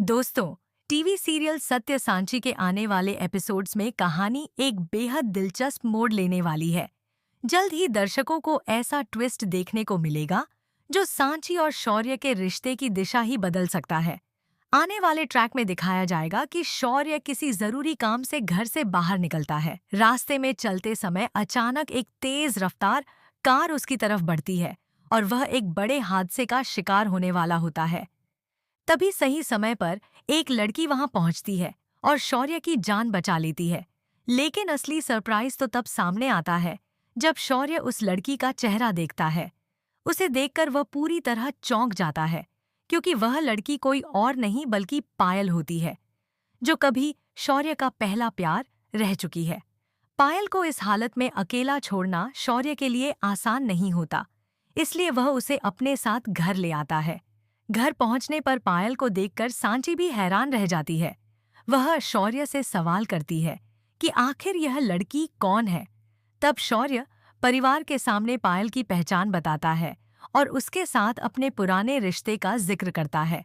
दोस्तों, TV serial सत्य सांची के आने वाले एपिसोड्स में कहानी एक बेहद दिलचस्प मोड़ लेने वाली है। जल्द ही दर्शकों को ऐसा ट्विस्ट देखने को मिलेगा जो सांची और शौर्य के रिश्ते की दिशा ही बदल सकता है। आने वाले ट्रैक में दिखाया जाएगा कि शौर्य किसी जरूरी काम से घर से बाहर निकलता है। रास्ते में चलते समय अचानक एक तेज रफ्तार कार उसकी तरफ बढ़ती है और वह एक बड़े हादसे का शिकार होने वाला होता है। तभी सही समय पर एक लड़की वहां पहुंचती है और शौर्य की जान बचा लेती है। लेकिन असली सरप्राइज तो तब सामने आता है जब शौर्य उस लड़की का चेहरा देखता है। उसे देखकर वह पूरी तरह चौंक जाता है, क्योंकि वह लड़की कोई और नहीं बल्कि पायल होती है, जो कभी शौर्य का पहला प्यार रह चुकी है। पायल को इस हालत में अकेला छोड़ना शौर्य के लिए आसान नहीं होता, इसलिए वह उसे अपने साथ घर ले आता है। घर पहुंचने पर पायल को देखकर सांची भी हैरान रह जाती है। वह शौर्य से सवाल करती है कि आखिर यह लड़की कौन है। तब शौर्य परिवार के सामने पायल की पहचान बताता है और उसके साथ अपने पुराने रिश्ते का जिक्र करता है।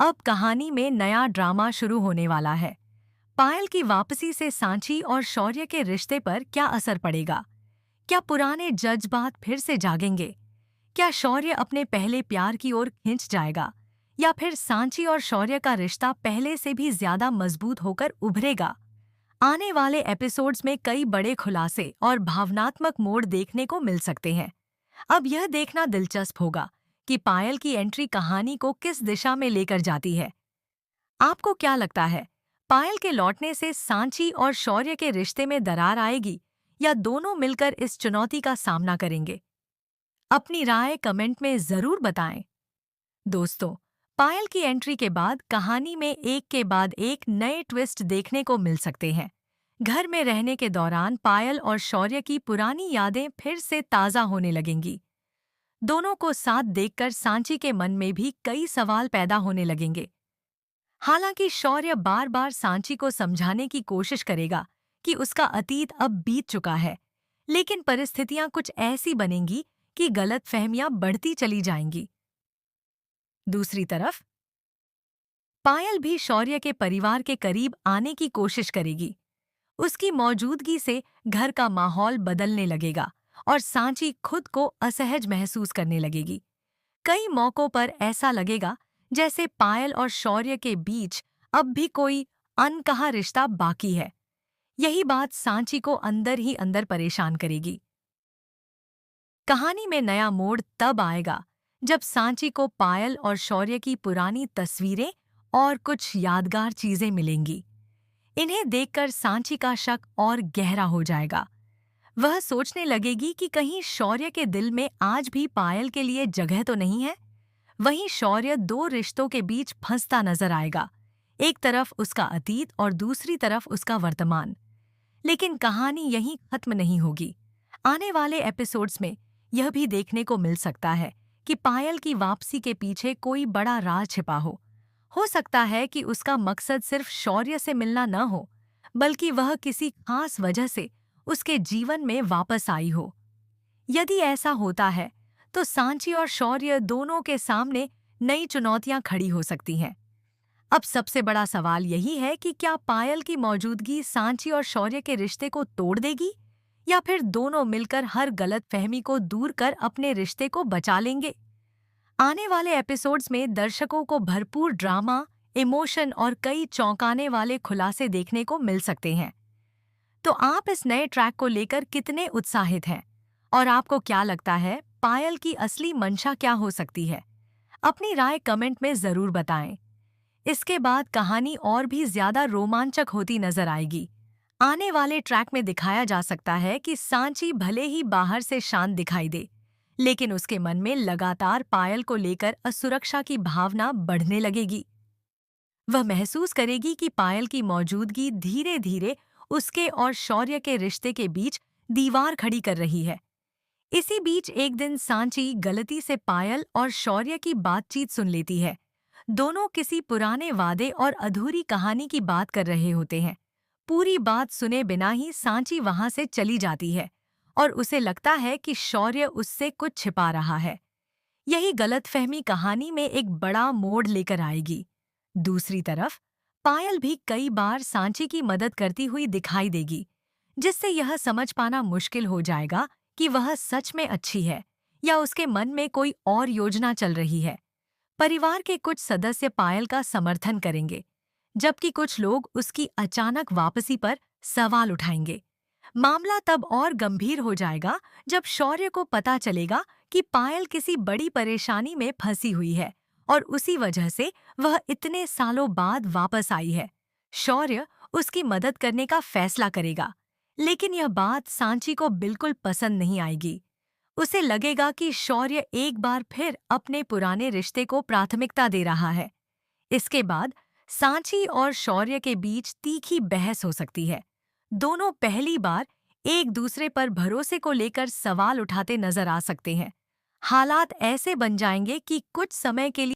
अब कहानी में नया ड्रामा शुरू होने वाला है। पायल की वापसी से सांची और शौर्य के रिश्ते पर क्या असर पड़ेगा? क्या पुराने जज्बात फिर से जागेंगे? क्या शौर्य अपने पहले प्यार की ओर खिंच जाएगा, या फिर सांची और शौर्य का रिश्ता पहले से भी ज्यादा मजबूत होकर उभरेगा? आने वाले एपिसोड्स में कई बड़े खुलासे और भावनात्मक मोड़ देखने को मिल सकते हैं। अब यह देखना दिलचस्प होगा कि पायल की एंट्री कहानी को किस दिशा में लेकर जाती है। आपको क्या लगता है, पायल के लौटने से सांची और शौर्य के रिश्ते में दरार आएगी, या दोनों मिलकर इस चुनौती का सामना करेंगे? अपनी राय कमेंट में जरूर बताएं। दोस्तों, पायल की एंट्री के बाद कहानी में एक के बाद एक नए ट्विस्ट देखने को मिल सकते हैं। घर में रहने के दौरान पायल और शौर्य की पुरानी यादें फिर से ताज़ा होने लगेंगी। दोनों को साथ देखकर सांची के मन में भी कई सवाल पैदा होने लगेंगे। हालांकि शौर्य बार बार सांची को समझाने की कोशिश करेगा कि उसका अतीत अब बीत चुका है, लेकिन परिस्थितियां कुछ ऐसी बनेंगी कि गलतफहमियां बढ़ती चली जाएंगी। दूसरी तरफ पायल भी शौर्य के परिवार के करीब आने की कोशिश करेगी। उसकी मौजूदगी से घर का माहौल बदलने लगेगा और सांची खुद को असहज महसूस करने लगेगी। कई मौकों पर ऐसा लगेगा जैसे पायल और शौर्य के बीच अब भी कोई अनकहा रिश्ता बाकी है। यही बात सांची को अंदर ही अंदर परेशान करेगी। कहानी में नया मोड़ तब आएगा जब सांची को पायल और शौर्य की पुरानी तस्वीरें और कुछ यादगार चीजें मिलेंगी। इन्हें देखकर सांची का शक और गहरा हो जाएगा। वह सोचने लगेगी कि कहीं शौर्य के दिल में आज भी पायल के लिए जगह तो नहीं है। वहीं शौर्य दो रिश्तों के बीच फंसता नजर आएगा, एक तरफ उसका अतीत और दूसरी तरफ उसका वर्तमान। लेकिन कहानी यहीं खत्म नहीं होगी। आने वाले एपिसोड्स में यह भी देखने को मिल सकता है कि पायल की वापसी के पीछे कोई बड़ा राज छिपा हो सकता है कि उसका मकसद सिर्फ शौर्य से मिलना न हो, बल्कि वह किसी खास वजह से उसके जीवन में वापस आई हो। यदि ऐसा होता है तो सांची और शौर्य दोनों के सामने नई चुनौतियां खड़ी हो सकती हैं। अब सबसे बड़ा सवाल यही है कि क्या पायल की मौजूदगी सांची और शौर्य के रिश्ते को तोड़ देगी, या फिर दोनों मिलकर हर गलतफहमी को दूर कर अपने रिश्ते को बचा लेंगे? आने वाले एपिसोड्स में दर्शकों को भरपूर ड्रामा, इमोशन और कई चौंकाने वाले खुलासे देखने को मिल सकते हैं। तो आप इस नए ट्रैक को लेकर कितने उत्साहित हैं? और आपको क्या लगता है, पायल की असली मंशा क्या हो सकती है? अपनी राय कमेंट में जरूर बताएं। इसके बाद कहानी और भी ज्यादा रोमांचक होती नजर आएगी। आने वाले ट्रैक में दिखाया जा सकता है कि सांची भले ही बाहर से शांत दिखाई दे, लेकिन उसके मन में लगातार पायल को लेकर असुरक्षा की भावना बढ़ने लगेगी। वह महसूस करेगी कि पायल की मौजूदगी धीरे धीरे उसके और शौर्य के रिश्ते के बीच दीवार खड़ी कर रही है। इसी बीच एक दिन सांची गलती से पायल और शौर्य की बातचीत सुन लेती है। दोनों किसी पुराने वादे और अधूरी कहानी की बात कर रहे होते हैं। पूरी बात सुने बिना ही सांची वहां से चली जाती है और उसे लगता है कि शौर्य उससे कुछ छिपा रहा है। यही गलतफहमी कहानी में एक बड़ा मोड़ लेकर आएगी। दूसरी तरफ पायल भी कई बार सांची की मदद करती हुई दिखाई देगी, जिससे यह समझ पाना मुश्किल हो जाएगा कि वह सच में अच्छी है या उसके मन में कोई और योजना चल रही है। परिवार के कुछ सदस्य पायल का समर्थन करेंगे, जबकि कुछ लोग उसकी अचानक वापसी पर सवाल उठाएंगे। मामला तब और गंभीर हो जाएगा जब शौर्य को पता चलेगा कि पायल किसी बड़ी परेशानी में फंसी हुई है और उसी वजह से वह इतने सालों बाद वापस आई है। शौर्य उसकी मदद करने का फैसला करेगा, लेकिन यह बात सांची को बिल्कुल पसंद नहीं आएगी। उसे लगेगा कि शौर्य एक बार फिर अपने पुराने रिश्ते को प्राथमिकता दे रहा है। इसके बाद सांची और शौर्य के बीच तीखी बहस हो सकती है। दोनों पहली बार एक दूसरे पर भरोसे को लेकर सवाल उठाते नजर आ सकते हैं। हालात ऐसे बन जाएंगे कि कुछ समय के लिए